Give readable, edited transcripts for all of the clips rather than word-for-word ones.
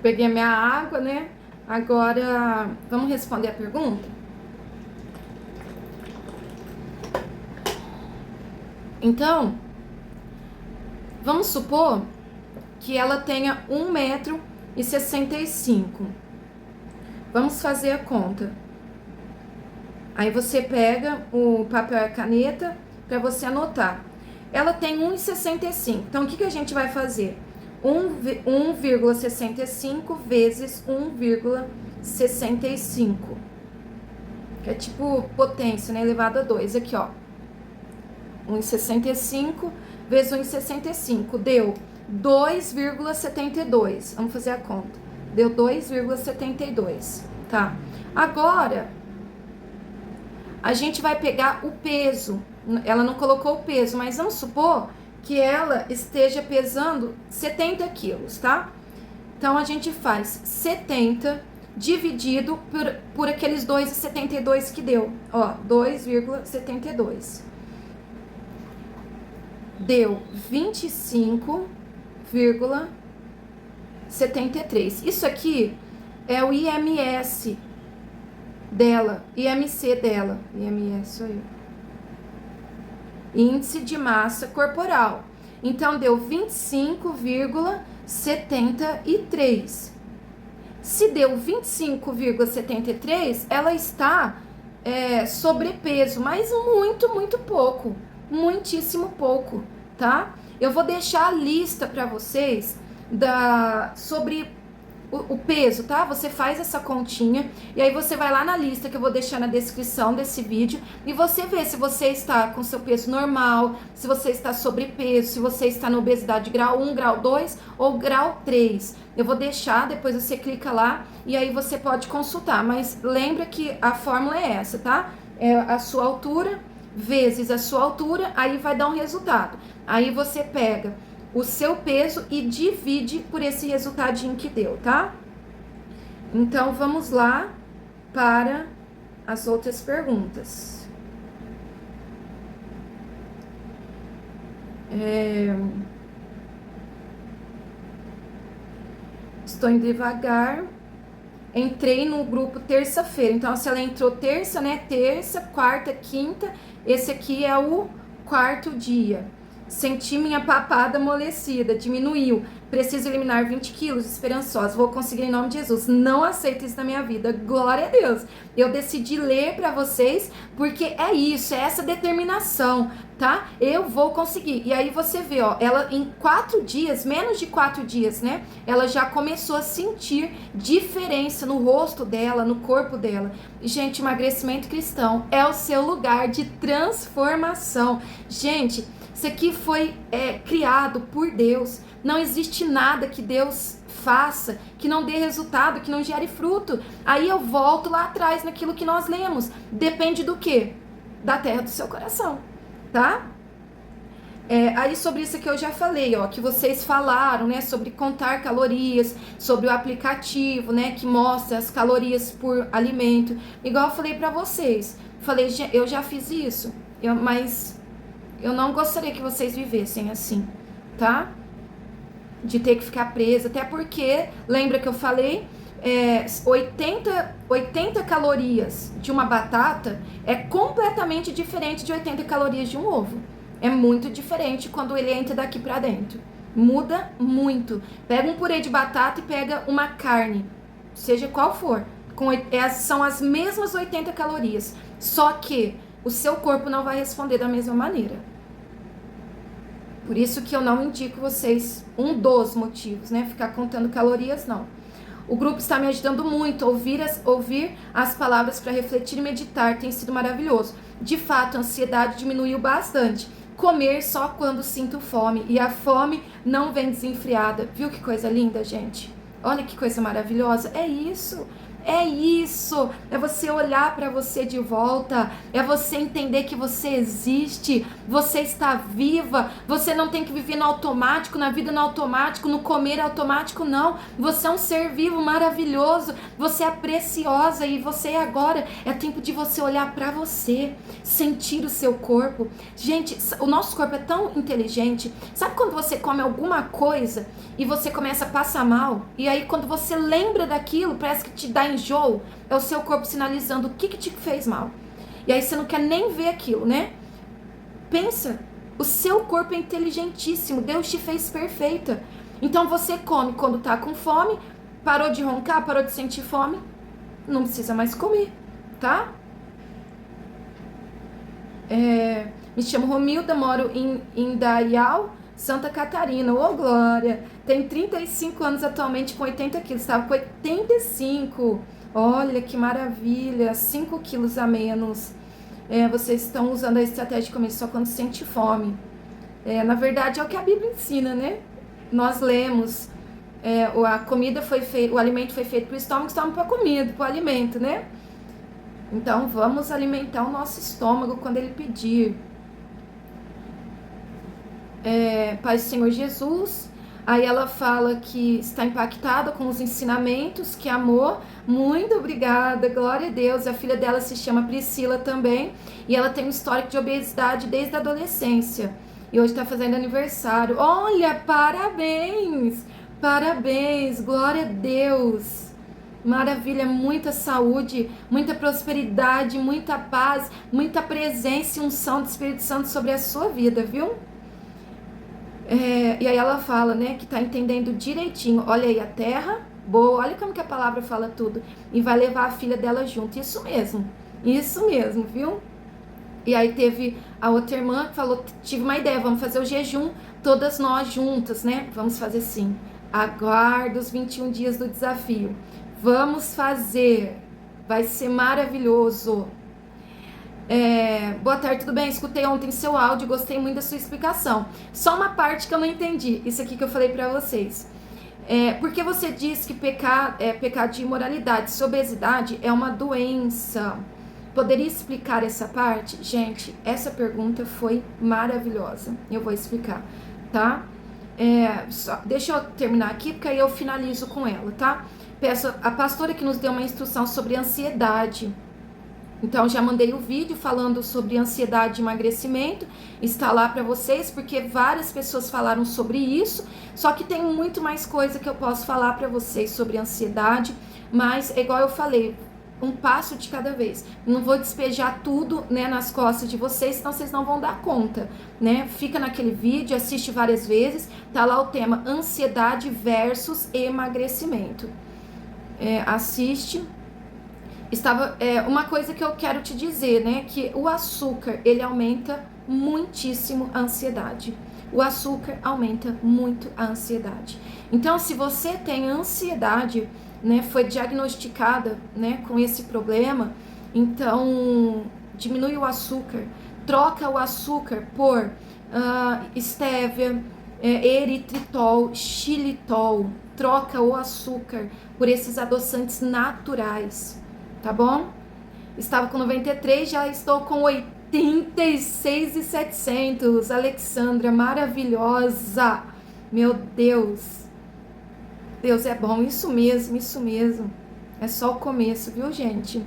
Peguei minha água, né? Agora, vamos responder a pergunta? Então, vamos supor que ela tenha 1,65 m. Vamos fazer a conta. Aí você pega o papel e a caneta para você anotar. Ela tem 1,65. Então, o que a gente vai fazer? 1,65 vezes 1,65. Que é tipo potência, né? Elevado a 2. Aqui, ó. 1,65 vezes 1,65. Deu 2,72. Vamos fazer a conta. Deu 2,72. Tá? Agora, a gente vai pegar o peso. Ela não colocou o peso, mas vamos supor que ela esteja pesando 70 quilos, tá? Então, a gente faz 70 dividido por aqueles 2,72 que deu. Ó, 2,72. Deu 25,73. Isso aqui é o IMS dela, IMC dela. IMS sou eu. Índice de massa corporal. Então, deu 25,73. Se deu 25,73, ela está sobrepeso, mas muito pouco. Muitíssimo pouco, tá? Eu vou deixar a lista para vocês sobre o peso, tá? Você faz essa continha e aí você vai lá na lista que eu vou deixar na descrição desse vídeo e você vê se você está com seu peso normal, se você está sobrepeso, se você está na obesidade grau 1, grau 2 ou grau 3. Eu vou deixar, depois você clica lá e aí você pode consultar, mas lembra que a fórmula é essa, tá? É a sua altura vezes a sua altura, aí vai dar um resultado. Aí você pega o seu peso e divide por esse resultadinho que deu, tá? Então, vamos lá para as outras perguntas. Estou indo devagar. Entrei no grupo terça-feira. Então, se ela entrou terça, né? Terça, quarta, quinta. Esse aqui é o quarto dia. Senti minha papada amolecida, diminuiu. Preciso eliminar 20 quilos, esperançosa. Vou conseguir em nome de Jesus. Não aceito isso na minha vida. Glória a Deus. Eu decidi ler pra vocês porque é isso, é essa determinação, tá? Eu vou conseguir. E aí você vê, ó, ela em 4 dias, menos de 4 dias, né? Ela já começou a sentir diferença no rosto dela, no corpo dela. Gente, emagrecimento cristão é o seu lugar de transformação. Gente, isso aqui foi criado por Deus. Não existe nada que Deus faça que não dê resultado, que não gere fruto. Aí eu volto lá atrás naquilo que nós lemos. Depende do quê? Da terra do seu coração, tá? Aí sobre isso que eu já falei, ó, que vocês falaram, né, sobre contar calorias, sobre o aplicativo, né, que mostra as calorias por alimento. Igual eu falei pra vocês. Falei, eu já fiz isso, mas eu não gostaria que vocês vivessem assim, tá? De ter que ficar presa, até porque, lembra que eu falei, 80 calorias de uma batata é completamente diferente de 80 calorias de um ovo. É muito diferente quando ele entra daqui pra dentro. Muda muito. Pega um purê de batata e pega uma carne, seja qual for, são as mesmas 80 calorias, só que o seu corpo não vai responder da mesma maneira. Por isso que eu não indico vocês, um dos motivos, né? Ficar contando calorias, não. O grupo está me ajudando muito. Ouvir as palavras para refletir e meditar tem sido maravilhoso. De fato, a ansiedade diminuiu bastante. Comer só quando sinto fome. E a fome não vem desenfreada. Viu que coisa linda, gente? Olha que coisa maravilhosa. É isso. É isso, é você olhar para você de volta, é você entender que você existe, você está viva, você não tem que viver no automático, na vida no automático, no comer automático, não. Você é um ser vivo maravilhoso, você é preciosa e você agora é tempo de você olhar para você, sentir o seu corpo. Gente, o nosso corpo é tão inteligente. Sabe quando você come alguma coisa e você começa a passar mal? E aí quando você lembra daquilo, parece que te dá enjoo. É o seu corpo sinalizando o que te fez mal. E aí você não quer nem ver aquilo, né? Pensa, o seu corpo é inteligentíssimo. Deus te fez perfeita. Então você come quando tá com fome, parou de roncar, parou de sentir fome, não precisa mais comer, tá? Me chamo Romilda, moro em Indaial, Santa Catarina. Ô, Glória! Tenho 35 anos atualmente, com 80 quilos. Estava com 85. Olha que maravilha! 5 quilos a menos. Vocês estão usando a estratégia de comer só quando sente fome. Na verdade, é o que a Bíblia ensina, né? Nós lemos. A comida foi feita, o alimento foi feito para o estômago para a comida, para o alimento, né? Então, vamos alimentar o nosso estômago quando ele pedir. Pai do Senhor Jesus. Aí ela fala que está impactada com os ensinamentos, que amou. Muito obrigada, glória a Deus. A filha dela se chama Priscila também. E ela tem um histórico de obesidade desde a adolescência. E hoje está fazendo aniversário. Olha, parabéns! Parabéns, glória a Deus. Maravilha, muita saúde, muita prosperidade, muita paz, muita presença e unção do Espírito Santo sobre a sua vida, viu? E aí ela fala, né, que tá entendendo direitinho. Olha aí a terra, boa, olha como que a palavra fala tudo. E vai levar a filha dela junto, isso mesmo, viu? E aí teve a outra irmã que falou, tive uma ideia, vamos fazer o jejum, todas nós juntas, né? Vamos fazer sim. Aguarda os 21 dias do desafio. Vamos fazer, vai ser maravilhoso. Boa tarde, tudo bem? Escutei ontem seu áudio, gostei muito da sua explicação. Só uma parte que eu não entendi, isso aqui que eu falei pra vocês. Porque você diz que pecado de imoralidade, se obesidade é uma doença. Poderia explicar essa parte? Gente, essa pergunta foi maravilhosa. Eu vou explicar, tá? Deixa eu terminar aqui, porque aí eu finalizo com ela, tá? Peço a pastora que nos deu uma instrução sobre ansiedade. Então, já mandei o vídeo falando sobre ansiedade e emagrecimento. Está lá para vocês, porque várias pessoas falaram sobre isso. Só que tem muito mais coisa que eu posso falar para vocês sobre ansiedade. Mas, igual eu falei, um passo de cada vez. Não vou despejar tudo, né, nas costas de vocês, senão vocês não vão dar conta, né? Fica naquele vídeo, assiste várias vezes. Tá lá o tema ansiedade versus emagrecimento. Assiste. Uma coisa que eu quero te dizer, né, que o açúcar, ele aumenta muitíssimo a ansiedade. O açúcar aumenta muito a ansiedade. Então, se você tem ansiedade, né, foi diagnosticada, né, com esse problema, então diminui o açúcar, troca o açúcar por estévia, eritritol, xilitol, troca o açúcar por esses adoçantes naturais. Tá bom? Estava com 93, já estou com 86,700. Alexandra, maravilhosa. Meu Deus. Deus é bom, isso mesmo, isso mesmo. É só o começo, viu, gente?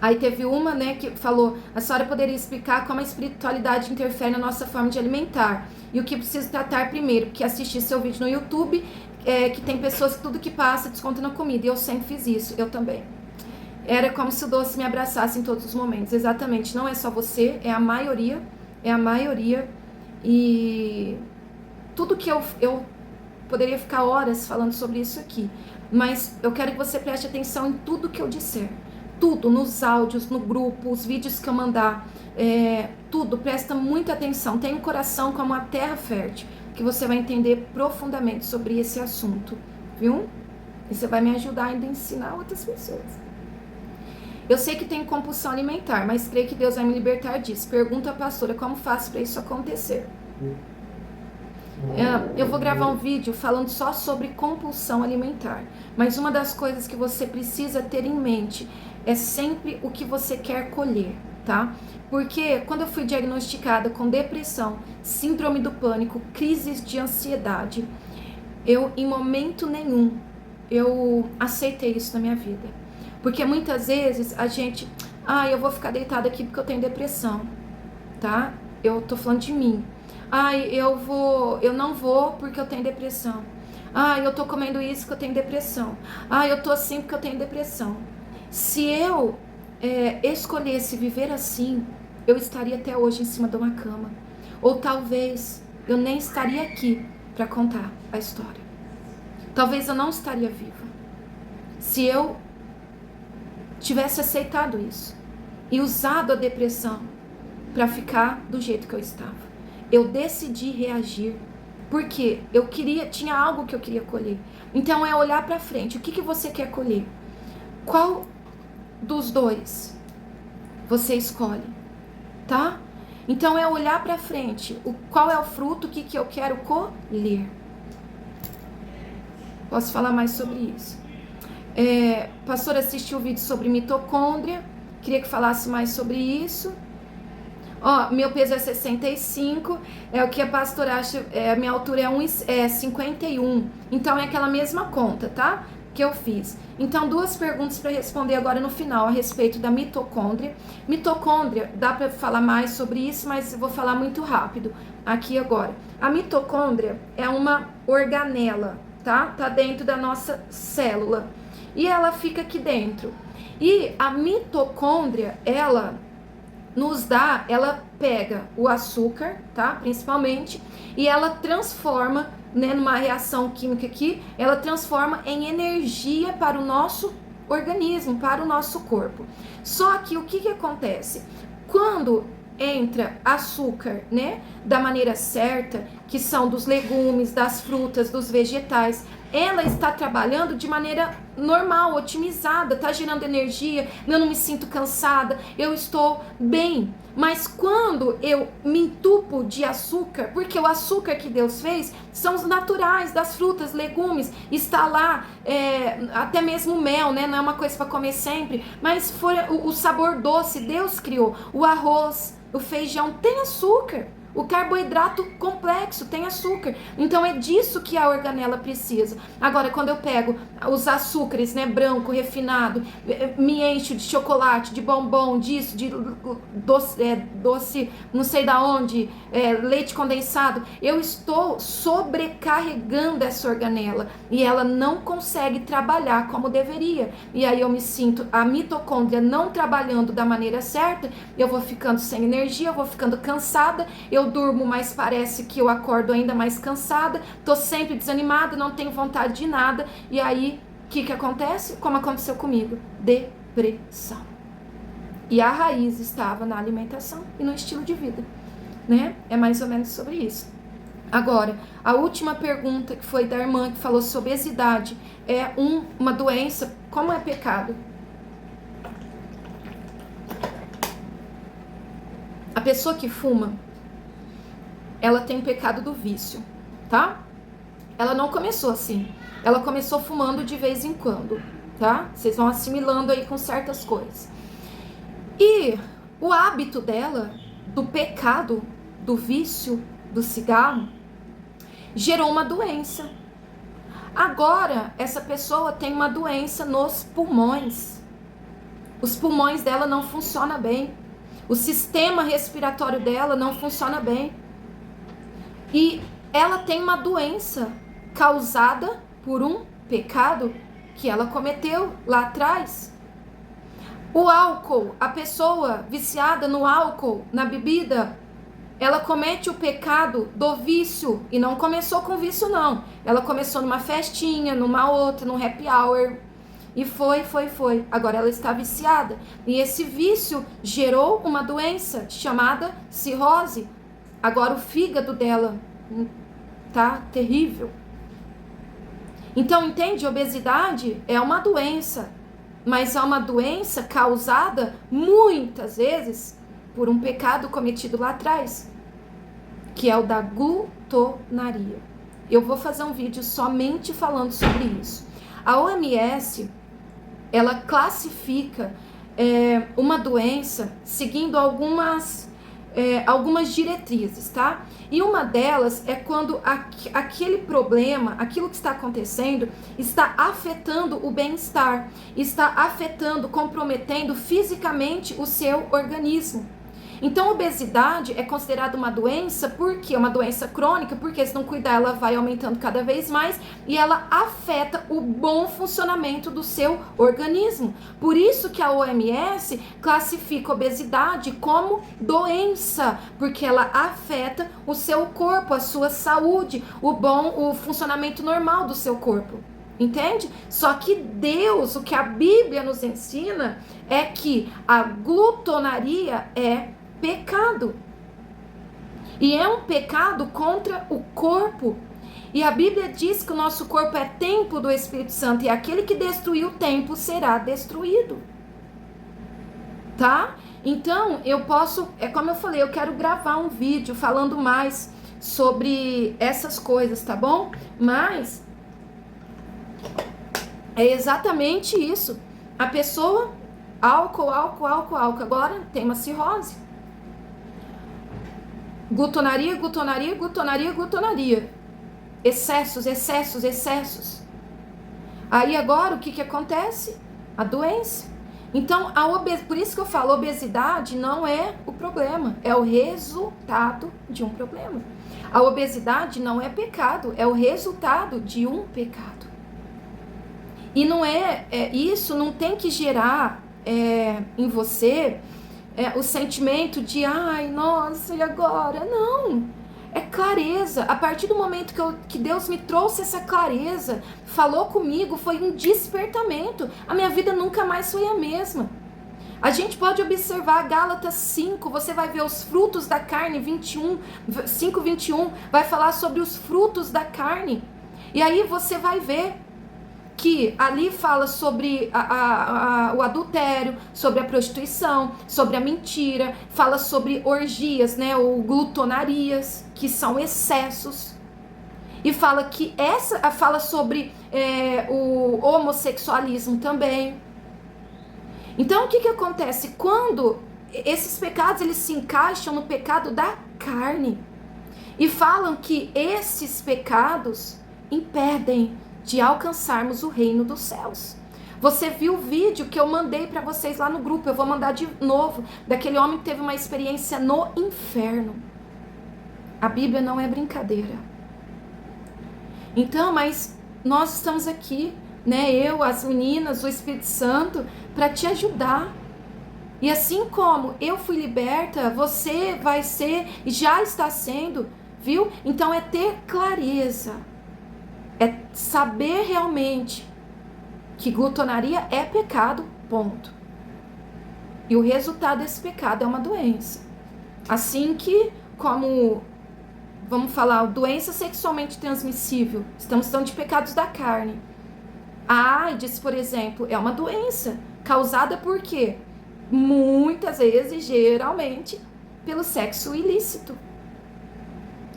Aí teve uma, né, que falou, a senhora poderia explicar como a espiritualidade interfere na nossa forma de alimentar e o que precisa tratar primeiro, porque assistir seu vídeo no YouTube, que tem pessoas que tudo que passa desconta na comida, e eu sempre fiz isso, eu também. Era como se o doce me abraçasse em todos os momentos. Exatamente, não é só você, é a maioria. E tudo que eu poderia ficar horas falando sobre isso aqui. Mas eu quero que você preste atenção em tudo que eu disser. Tudo, nos áudios, no grupo, os vídeos que eu mandar. Tudo, presta muita atenção. Tenha um coração como a terra fértil, que você vai entender profundamente sobre esse assunto, viu? E você vai me ajudar ainda a ensinar outras pessoas. Eu sei que tenho compulsão alimentar, mas creio que Deus vai me libertar disso. Pergunta à pastora, como faço para isso acontecer? Eu vou gravar um vídeo falando só sobre compulsão alimentar, mas uma das coisas que você precisa ter em mente é sempre o que você quer colher, tá? Porque quando eu fui diagnosticada com depressão, síndrome do pânico, crises de ansiedade, eu em momento nenhum eu aceitei isso na minha vida. Porque muitas vezes a gente, eu vou ficar deitada aqui porque eu tenho depressão, tá? Eu tô falando de mim. Eu não vou porque eu tenho depressão. Eu tô comendo isso porque eu tenho depressão. Eu tô assim porque eu tenho depressão. Se eu escolhesse viver assim, eu estaria até hoje em cima de uma cama. Ou talvez eu nem estaria aqui para contar a história. Talvez eu não estaria viva. Se eu tivesse aceitado isso e usado a depressão para ficar do jeito que eu estava. Eu decidi reagir porque tinha algo que eu queria colher. Então é olhar para frente. O que você quer colher? Qual dos dois você escolhe, tá? Então é olhar para frente. Qual é o fruto? O que eu quero colher? Posso falar mais sobre isso? Pastor assistiu o vídeo sobre mitocôndria. Queria que falasse mais sobre isso. Meu peso é 65, o que a pastora acha, a minha altura é 51, então é aquela mesma conta, tá? Que eu fiz. Então, 2 perguntas para responder agora no final a respeito da mitocôndria. Mitocôndria, dá para falar mais sobre isso, mas eu vou falar muito rápido aqui agora. A mitocôndria é uma organela, tá? Tá dentro da nossa célula e ela fica aqui dentro. E a mitocôndria, ela pega o açúcar, tá? Principalmente, e ela transforma, né, numa reação química aqui, ela transforma em energia para o nosso organismo, para o nosso corpo. Só que o que acontece? Quando entra açúcar, né, da maneira certa, que são dos legumes, das frutas, dos vegetais, ela está trabalhando de maneira normal, otimizada, está gerando energia, eu não me sinto cansada, eu estou bem. Mas quando eu me entupo de açúcar, porque o açúcar que Deus fez são os naturais, das frutas, legumes, está lá, até mesmo mel, né? Não é uma coisa para comer sempre, mas o sabor doce, Deus criou. O arroz, o feijão tem açúcar. O carboidrato complexo tem açúcar. Então é disso que a organela precisa. Agora, quando eu pego os açúcares, né, branco, refinado, me encho de chocolate, de bombom, disso, de doce não sei da onde, leite condensado, eu estou sobrecarregando essa organela e ela não consegue trabalhar como deveria. E aí eu me sinto, a mitocôndria não trabalhando da maneira certa, eu vou ficando sem energia, eu vou ficando cansada, eu durmo, mas parece que eu acordo ainda mais cansada, tô sempre desanimada, não tenho vontade de nada, e aí, o que acontece? Como aconteceu comigo? Depressão. E a raiz estava na alimentação e no estilo de vida, né? É mais ou menos sobre isso. Agora, a última pergunta que foi da irmã que falou sobre obesidade, é uma doença, como é pecado? A pessoa que fuma, ela tem pecado do vício, tá? Ela não começou assim. Ela começou fumando de vez em quando, tá? Vocês vão assimilando aí com certas coisas. E o hábito dela, do pecado, do vício, do cigarro, gerou uma doença. Agora, essa pessoa tem uma doença nos pulmões. Os pulmões dela não funcionam bem. O sistema respiratório dela não funciona bem. E ela tem uma doença causada por um pecado que ela cometeu lá atrás. O álcool, a pessoa viciada no álcool, na bebida, ela comete o pecado do vício. E não começou com vício, não. Ela começou numa festinha, numa outra, num happy hour. E foi. Agora ela está viciada. E esse vício gerou uma doença chamada cirrose. Agora o fígado dela tá terrível. Então, entende? Obesidade é uma doença, mas é uma doença causada muitas vezes por um pecado cometido lá atrás, que é o da glutonaria. Eu vou fazer um vídeo somente falando sobre isso. A OMS, ela classifica uma doença seguindo algumas diretrizes, tá? E uma delas é quando aquele problema, aquilo que está acontecendo, está afetando o bem-estar, está afetando, comprometendo fisicamente o seu organismo. Então, obesidade é considerada uma doença, porque é uma doença crônica, porque se não cuidar ela vai aumentando cada vez mais e ela afeta o bom funcionamento do seu organismo. Por isso que a OMS classifica a obesidade como doença, porque ela afeta o seu corpo, a sua saúde, o funcionamento normal do seu corpo. Entende? Só que Deus, o que a Bíblia nos ensina é que a glutonaria é pecado. E é um pecado contra o corpo. E a Bíblia diz que o nosso corpo é templo do Espírito Santo. E aquele que destruir o templo será destruído. Tá? Então, eu posso... É como eu falei, eu quero gravar um vídeo falando mais sobre essas coisas, tá bom? Mas... é exatamente isso. A pessoa... Álcool. Agora tem uma cirrose. Glutonaria. Excessos. Aí agora o que acontece? A doença. Então, por isso que eu falo, obesidade não é o problema, é o resultado de um problema. A obesidade não é pecado, é o resultado de um pecado. E não isso não tem que gerar em você o sentimento de, ai, nossa, e agora? Não, é clareza. A partir do momento que Deus me trouxe essa clareza, falou comigo, foi um despertamento. A minha vida nunca mais foi a mesma. A gente pode observar Gálatas 5, você vai ver os frutos da carne, 5:21, vai falar sobre os frutos da carne. E aí você vai ver que ali fala sobre o adultério, sobre a prostituição, sobre a mentira, fala sobre orgias, né, ou glutonarias, que são excessos. E fala sobre o homossexualismo também. Então, o que acontece? Quando esses pecados eles se encaixam no pecado da carne e falam que esses pecados impedem de alcançarmos o reino dos céus. Você viu o vídeo que eu mandei para vocês lá no grupo, eu vou mandar de novo, daquele homem que teve uma experiência no inferno. A Bíblia não é brincadeira. Então, mas nós estamos aqui, né, eu, as meninas, o Espírito Santo, para te ajudar. E assim como eu fui liberta, você vai ser e já está sendo, viu? Então é ter clareza, é saber realmente que glutonaria é pecado, ponto. E o resultado desse pecado é uma doença. Assim que, como, vamos falar, doença sexualmente transmissível, estamos falando de pecados da carne. A AIDS, por exemplo, é uma doença causada por quê? Muitas vezes, geralmente, pelo sexo ilícito.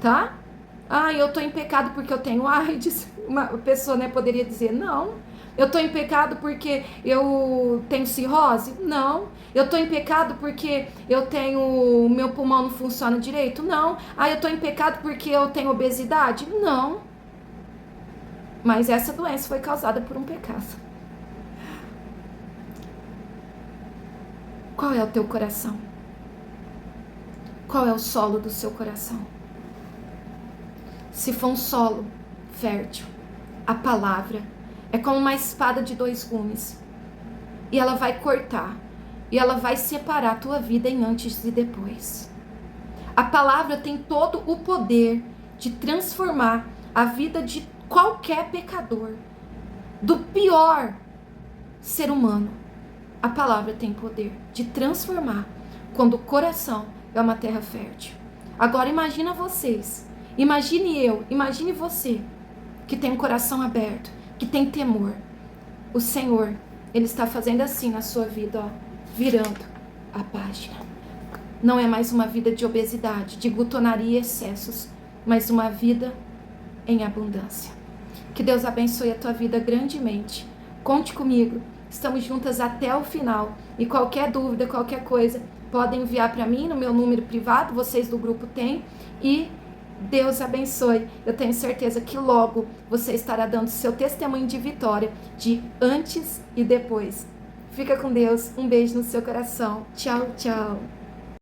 Tá? Ah, eu tô em pecado porque eu tenho AIDS. Uma pessoa, né, poderia dizer, não. Eu tô em pecado porque eu tenho cirrose? Não. Eu tô em pecado porque meu pulmão não funciona direito? Não. Ah, eu tô em pecado porque eu tenho obesidade? Não. Mas essa doença foi causada por um pecado. Qual é o teu coração? Qual é o solo do seu coração? Se for um solo fértil, a palavra é como uma espada de 2 gumes. E ela vai cortar. E ela vai separar a tua vida em antes e depois. A palavra tem todo o poder de transformar a vida de qualquer pecador. Do pior ser humano. A palavra tem poder de transformar quando o coração é uma terra fértil. Agora imagina vocês. Imagine você que tem um coração aberto, que tem temor. O Senhor, Ele está fazendo assim na sua vida, ó, virando a página. não é mais uma vida de obesidade, de glutonaria e excessos, mas uma vida em abundância. Que Deus abençoe a tua vida grandemente. Conte comigo, estamos juntas até o final. E qualquer dúvida, qualquer coisa, podem enviar para mim no meu número privado, vocês do grupo têm. E Deus abençoe. Eu tenho certeza que logo você estará dando seu testemunho de vitória, de antes e depois. Fica com Deus. Um beijo no seu coração. Tchau, tchau.